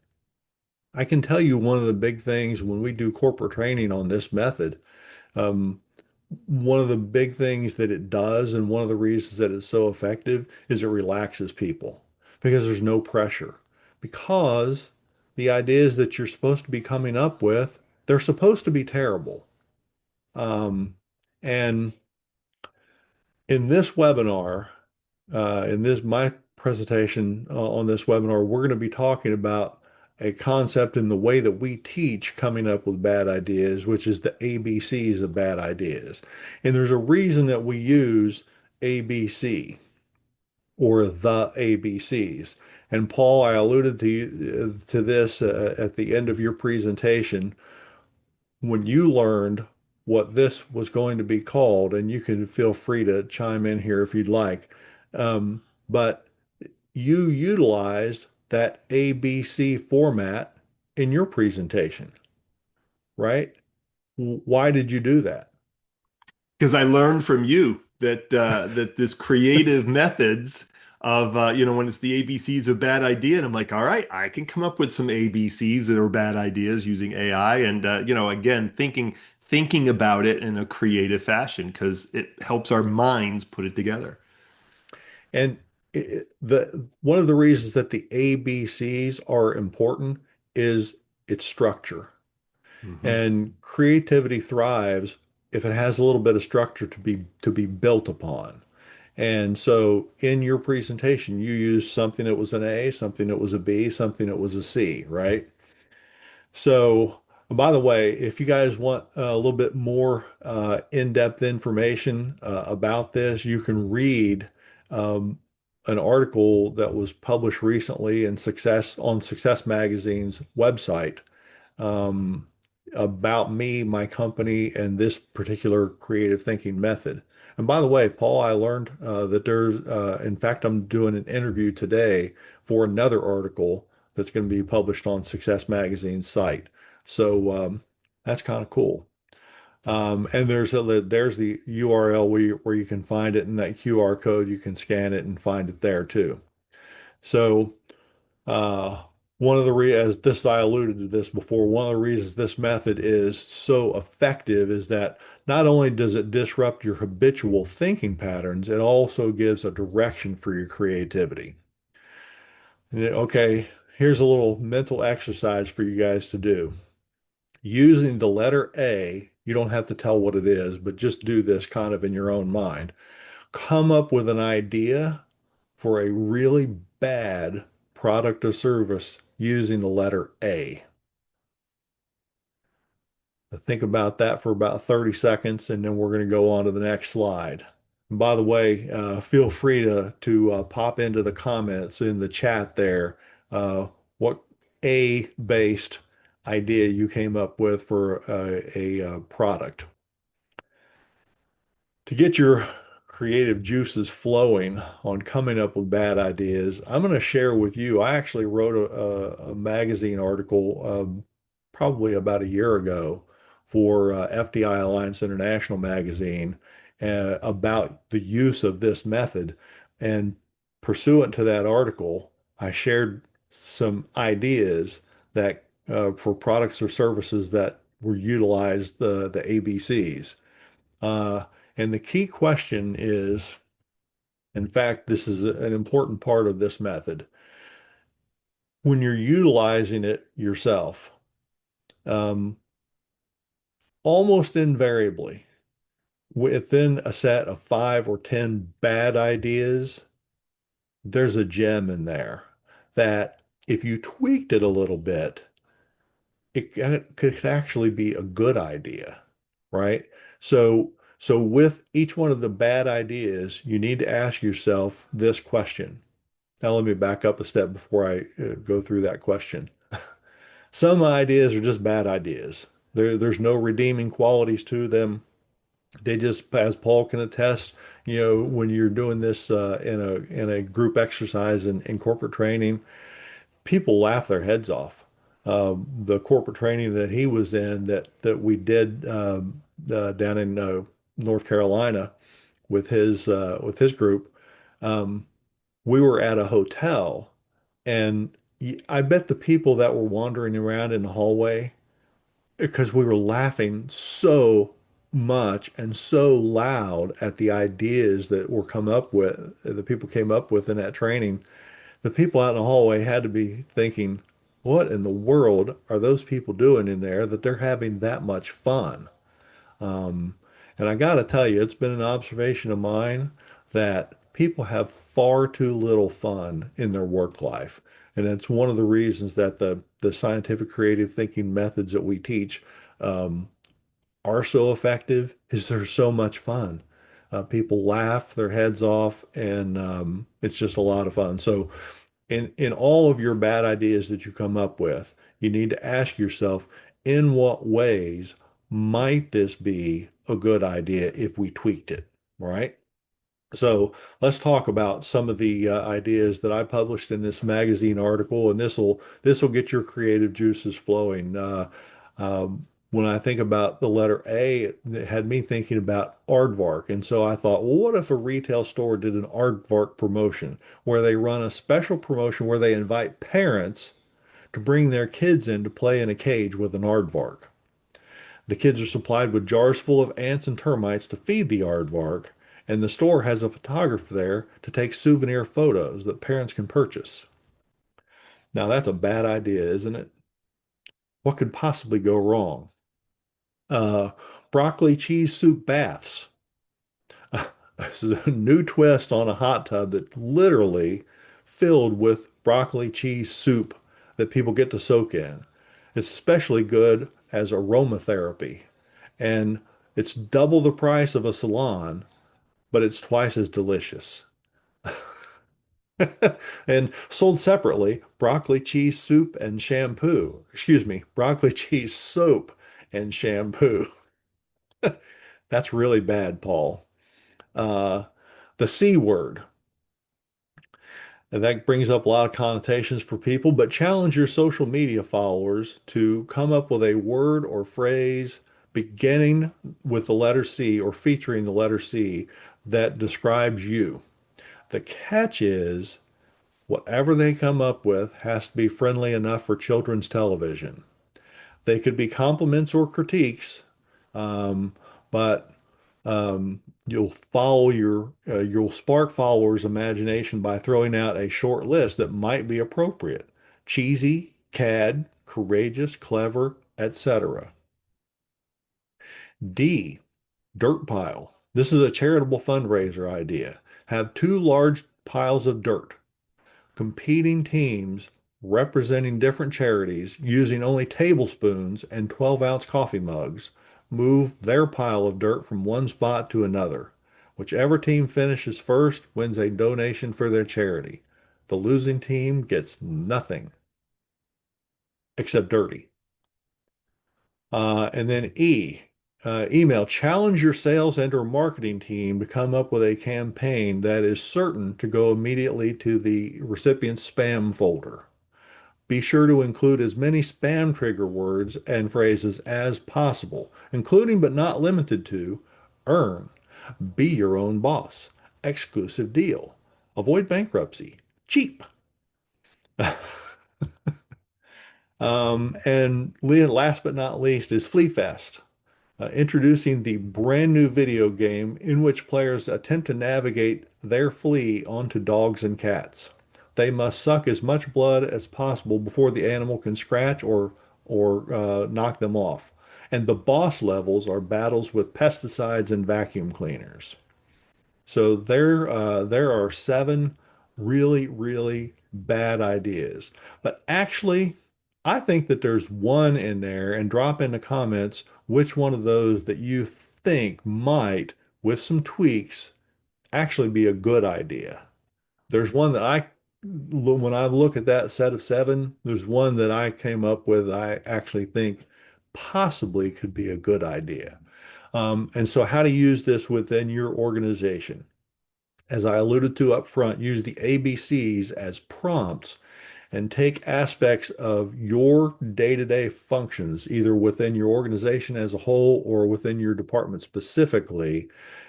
I can tell you one of the big things when we do corporate training on this method. Um, One of the big things that it does, and one of the reasons that it's so effective, is it relaxes people because there's no pressure. Because the ideas that you're supposed to be coming up with, they're supposed to be terrible. Um, and in this webinar, in this my presentation on this webinar, we're going to be talking about a concept in the way that we teach coming up with bad ideas, which is the ABCs of bad ideas. And there's a reason that we use ABC or the ABCs. And Paul, I alluded to this at the end of your presentation when you learned what this was going to be called, and you can feel free to chime in here if you'd like. But you utilized that ABC format in your presentation, right? Why did you do that? Because I learned from you that that this creative methods of when it's the ABCs of bad idea, and I'm like, all right, I can come up with some ABCs that are bad ideas using AI, and again, thinking about it in a creative fashion because it helps our minds put it together. And the one of the reasons that the ABCs are important is its structure. Hmm. And creativity thrives if it has a little bit of structure to be built upon. And so in your presentation, you used something that was an A, something that was a B, something that was a C, right? So, by the way, if you guys want a little bit more in-depth information about this, you can read um, an article that was published recently in Success Magazine's website um, about me, my company, and this particular creative thinking method. And by the way, Paul, I learned that in fact, I'm doing an interview today for another article that's going to be published on Success Magazine's site. So that's kind of cool. And there's the URL where you can find it, and that QR code, you can scan it and find it there too. So uh, one of the as this I alluded to this before, one of the reasons this method is so effective is that not only does it disrupt your habitual thinking patterns, it also gives a direction for your creativity. Okay, here's a little mental exercise for you guys to do. Using the letter A, you don't have to tell what it is, but just do this kind of in your own mind. Come up with an idea for a really bad product or service using the letter A. Think about that for about 30 seconds, and then we're going to go on to the next slide. And by the way, feel free to pop into the comments in the chat there what A-based idea you came up with for a product. To get your creative juices flowing on coming up with bad ideas, I'm going to share with you. I actually wrote a magazine article probably about a year ago for FDI Alliance International magazine about the use of this method. And pursuant to that article, I shared some ideas that for products or services that were utilized the ABCs. Uh, and the key question is, in fact, this is an important part of this method. When you're utilizing it yourself, um, almost invariably, within a set of 5 or 10 bad ideas, there's a gem in there that if you tweaked it a little bit, it could actually be a good idea, right? So, so with each one of the bad ideas, you need to ask yourself this question. Now, let me back up a step before I go through that question. Some ideas are just bad ideas. There's no redeeming qualities to them. They just, as Paul can attest, when you're doing this in a group exercise in corporate training, people laugh their heads off. The corporate training that he was in that we did down in North Carolina with his group, um, we were at a hotel, and I bet the people that were wandering around in the hallway, because we were laughing so much and so loud at the ideas that were come up with, the people came up with in that training, the people out in the hallway had to be thinking, what in the world are those people doing in there that they're having that much fun? Um, and I got to tell you, it's been an observation of mine that people have far too little fun in their work life. And it's one of the reasons that the scientific creative thinking methods that we teach um, are so effective is they're so much fun. People laugh their heads off, and it's just a lot of fun. So in all of your bad ideas that you come up with, you need to ask yourself, in what ways might this be a good idea if we tweaked it, right? So let's talk about some of the ideas that I published in this magazine article, and this will get your creative juices flowing. When I think about the letter A, it had me thinking about aardvark, and so I thought, well, what if a retail store did an aardvark promotion where they run a special promotion where they invite parents to bring their kids in to play in a cage with an aardvark. The kids are supplied with jars full of ants and termites to feed the aardvark, and the store has a photographer there to take souvenir photos that parents can purchase. Now, that's a bad idea, isn't it? What could possibly go wrong? Uh, Broccoli cheese soup baths. This is a new twist on a hot tub that literally filled with broccoli cheese soup that people get to soak in. It's especially good as aromatherapy, and it's double the price of a salon, but it's twice as delicious. And sold separately, broccoli cheese soup and shampoo. Excuse me, broccoli cheese soap and shampoo. That's really bad, Paul. Uh, the C word. And that brings up a lot of connotations for people, but challenge your social media followers to come up with a word or phrase beginning with the letter C or featuring the letter C that describes you. The catch is whatever they come up with has to be friendly enough for children's television. They could be compliments or critiques, um, but you'll spark followers' imagination by throwing out a short list that might be appropriate. Cheesy, cad, courageous, clever, etc. D, dirt pile. This is a charitable fundraiser idea. Have two large piles of dirt. Competing teams representing different charities using only tablespoons and 12-ounce coffee mugs move their pile of dirt from one spot to another. Whichever team finishes first wins a donation for their charity. The losing team gets nothing except dirty. And then email. Challenge your sales and or marketing team to come up with a campaign that is certain to go immediately to the recipient's spam folder. Be sure to include as many spam trigger words and phrases as possible, including but not limited to earn, be your own boss, exclusive deal, avoid bankruptcy, cheap. And last but not least is Flea Fest, introducing the brand new video game in which players attempt to navigate their flea onto dogs and cats. They must suck as much blood as possible before the animal can scratch or knock them off. And the boss levels are battles with pesticides and vacuum cleaners. So there are seven really, really bad ideas. But actually, I think that there's one in there, and drop in the comments which one of those that you think might, with some tweaks, actually be a good idea. There's one that when I look at that set of seven, there's one that I came up with I actually think possibly could be a good idea. And so how to use this within your organization. As I alluded to up front, use the ABCs as prompts and take aspects of your day-to-day functions, either within your organization as a whole or within your department specifically,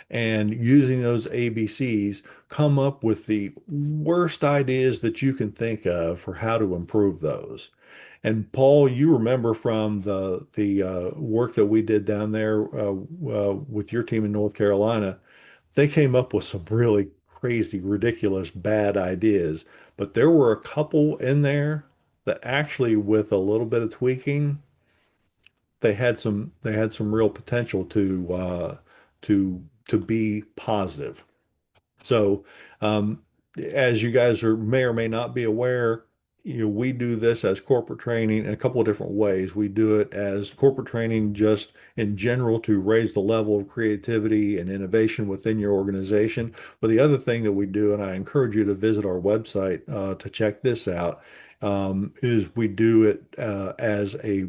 and using those ABCs, come up with the worst ideas that you can think of for how to improve those. And Paul, you remember from the work that we did down there with your team in North Carolina, they came up with some really crazy, ridiculous, bad ideas. But there were a couple in there that actually, with a little bit of tweaking, they had some real potential to be positive. So, as you guys may or may not be aware, we do this as corporate training in a couple of different ways. We do it as corporate training just in general to raise the level of creativity and innovation within your organization. But the other thing that we do, and I encourage you to visit our website to check this out, is we do it as a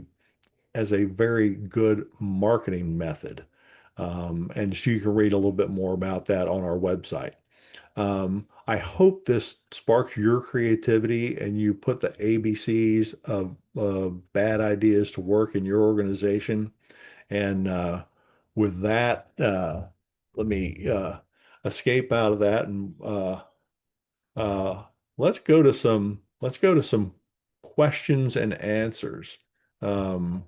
very good marketing method. And so you can read a little bit more about that on our website. I hope this sparks your creativity and you put the ABCs of bad ideas to work in your organization. And with that, let me escape out of that and uh, let's go to some questions and answers. Um,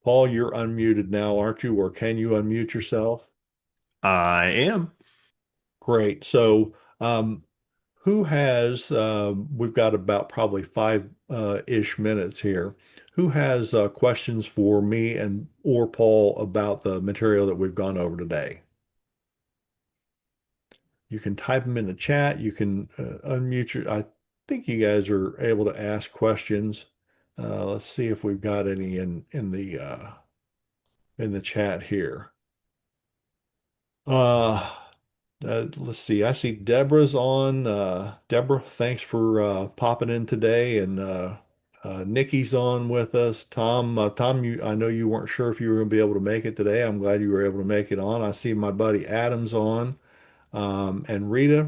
Paul, you're unmuted now, aren't you? Or can you unmute yourself? I am. Great. So, who has, we've got about probably five ish minutes here. Who has questions for me and or Paul about the material that we've gone over today? You can type them in the chat. You can unmute your, I think you guys are able to ask questions. Let's see if we've got any in the chat here. Uh, let's see. I see Deborah's on. Deborah, thanks for popping in today, and Nikki's on with us. Tom, I know you weren't sure if you were going to be able to make it today. I'm glad you were able to make it on. I see my buddy Adam's on. And Rita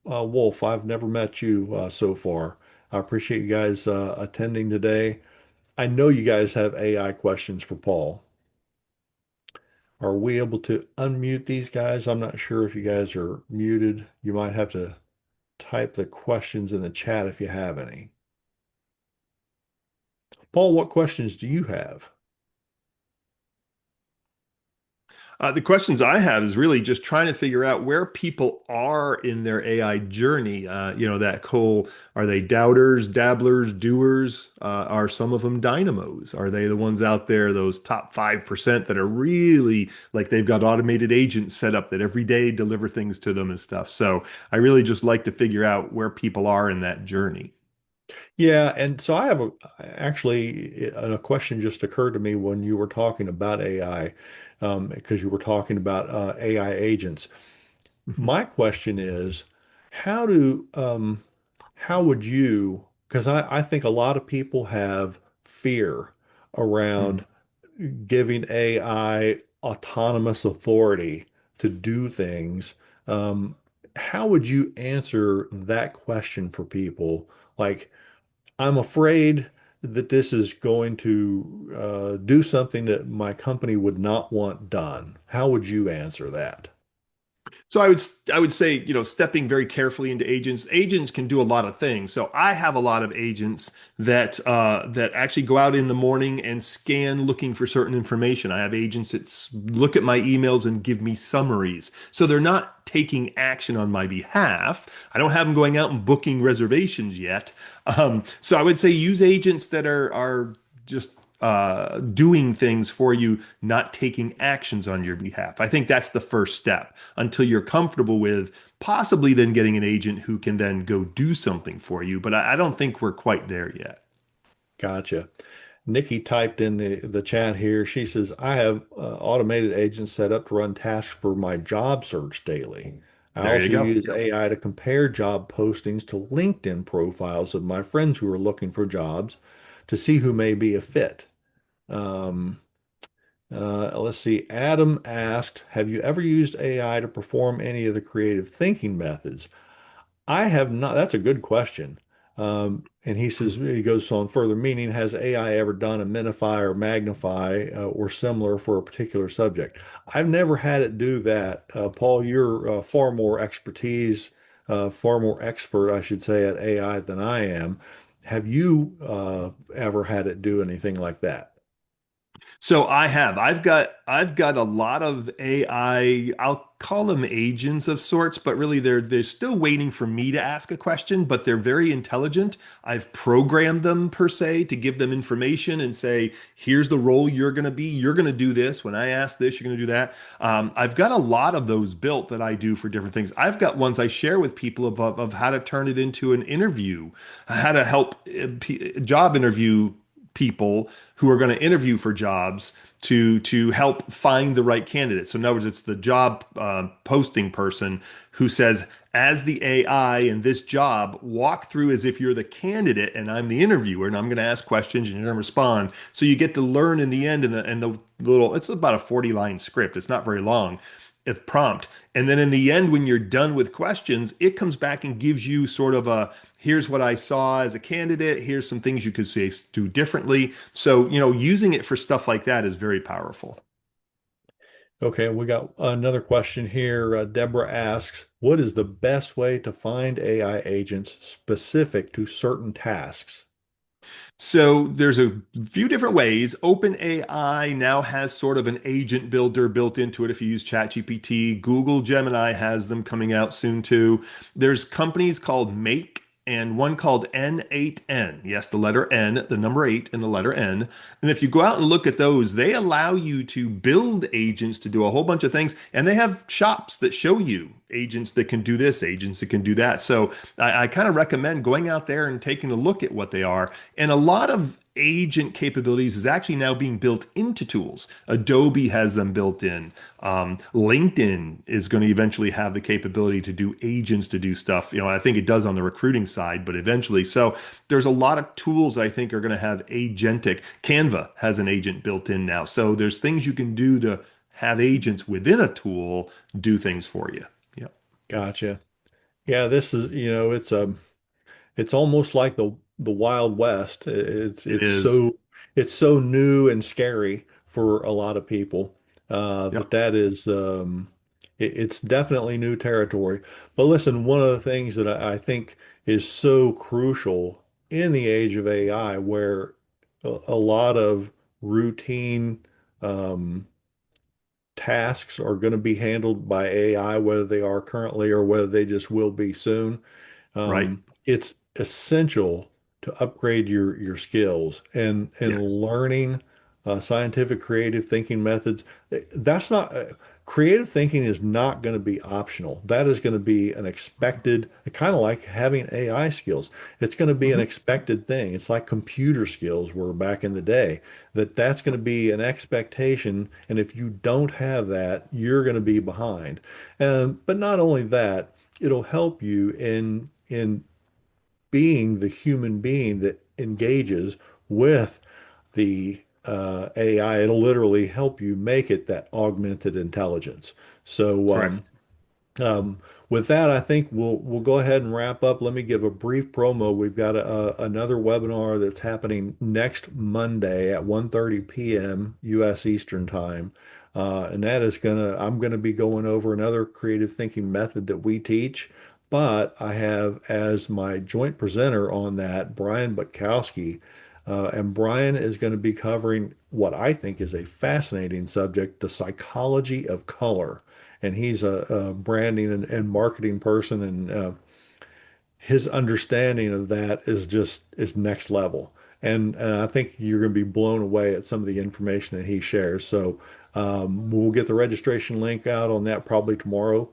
Wolf, I've never met you so far. I appreciate you guys attending today. I know you guys have AI questions for Paul. Are we able to unmute these guys? I'm not sure if you guys are muted. You might have to type the questions in the chat if you have any. Paul, what questions do you have? The questions I have is really just trying to figure out where people are in their AI journey. That whole, are they doubters, dabblers, doers? Are some of them dynamos? Are they the ones out there, those top 5% that are really like they've got automated agents set up that every day deliver things to them and stuff? So I really just like to figure out where people are in that journey. Yeah, and so I have a question just occurred to me when you were talking about AI, because you were talking about AI agents. My question is, how do how would you, because I think a lot of people have fear around giving AI autonomous authority to do things. Um, how would you answer that question for people? Like, I'm afraid that this is going to do something that my company would not want done. How would you answer that? So I would say, stepping very carefully into agents. Agents can do a lot of things. So I have a lot of agents that actually go out in the morning and scan looking for certain information. I have agents that look at my emails and give me summaries. So they're not taking action on my behalf. I don't have them going out and booking reservations yet. So I would say use agents that are just doing things for you, not taking actions on your behalf. I think that's the first step until you're comfortable with possibly then getting an agent who can then go do something for you. But I don't think we're quite there yet. Gotcha. Nikki typed in the chat here. She says, I have automated agents set up to run tasks for my job search daily. I There you also go. use AI to compare job postings to LinkedIn profiles of my friends who are looking for jobs to see who may be a fit. Um, let's see. Adam asked, have you ever used AI to perform any of the creative thinking methods? I have not. That's a good question. And he says, he goes on further, meaning, has AI ever done a minify or magnify or similar for a particular subject? I've never had it do that. Paul, you're far more expert, I should say, at AI than I am. Have you ever had it do anything like that? So I have. I've got a lot of AI, I'll call them agents of sorts, but really they're still waiting for me to ask a question, but they're very intelligent. I've programmed them per se to give them information and say, here's the role you're going to be. You're going to do this. When I ask this, you're going to do that. I've got a lot of those built that I do for different things. I've got ones I share with people of how to turn it into an interview, how to help job interview people who are going to interview for jobs to help find the right candidate. So in other words, it's the job posting person who says, as the AI in this job, walk through as if you're the candidate and I'm the interviewer, and I'm going to ask questions and you're going to respond. So you get to learn in the end, and the little, it's about a 40-line script. It's not very long. If prompt. And then in the end, when you're done with questions, it comes back and gives you sort of a, here's what I saw as a candidate. Here's some things you could say do differently. So, using it for stuff like that is very powerful. Okay, we got another question here. Deborah asks, what is the best way to find AI agents specific to certain tasks? So there's a few different ways. OpenAI now has sort of an agent builder built into it if you use ChatGPT. Google Gemini has them coming out soon too. There's companies called Make and one called N8N. Yes, the letter N, the number 8 and the letter N. And if you go out and look at those, they allow you to build agents to do a whole bunch of things. And they have shops that show you agents that can do this, agents that can do that. So I kind of recommend going out there and taking a look at what they are. And a lot of agent capabilities is actually now being built into tools. Adobe has them built in. LinkedIn is going to eventually have the capability to do agents to do stuff. I think it does on the recruiting side, but eventually. So there's a lot of tools I think are going to have agentic. Canva has an agent built in now. So there's things you can do to have agents within a tool do things for you. Yeah. Gotcha. Yeah, this is, it's almost like the Wild West. It is. It's so new and scary for a lot of people Yep. that is it's definitely new territory. But listen, one of the things that I think is so crucial in the age of AI, where a lot of routine um, tasks are going to be handled by AI, whether they are currently or whether they just will be soon. Right. It's essential to upgrade your skills and Yes. learning scientific creative thinking methods. That's not creative thinking is not going to be optional. That is going to be an expected, kind of like having AI skills. It's going to be an Hmm. expected thing. It's like computer skills were back in the day, that's going to be an expectation. And if you don't have that, you're going to be behind. But not only that, it'll help you in being the human being that engages with the AI. It'll literally help you make it that augmented intelligence. So Correct. um, with that, I think we'll go ahead and wrap up. Let me give a brief promo. We've got another webinar that's happening next Monday at 1:30 p.m. U.S. Eastern Time. And that is I'm gonna be going over another creative thinking method that we teach, but I have as my joint presenter on that, Brian Butkowski. And Brian is going to be covering what I think is a fascinating subject, the psychology of color. And he's a branding and marketing person, and his understanding of that is next level. And I think you're going to be blown away at some of the information that he shares. So we'll get the registration link out on that probably tomorrow.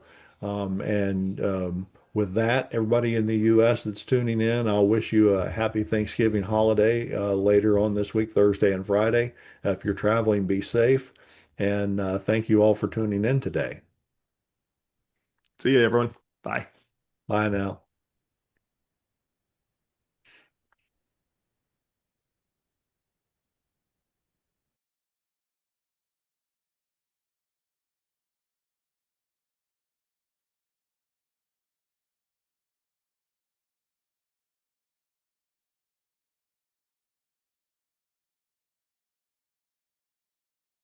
With that, everybody in the U.S. that's tuning in, I'll wish you a happy Thanksgiving holiday later on this week, Thursday and Friday. If you're traveling, be safe. And thank you all for tuning in today. See you, everyone. Bye. Bye now.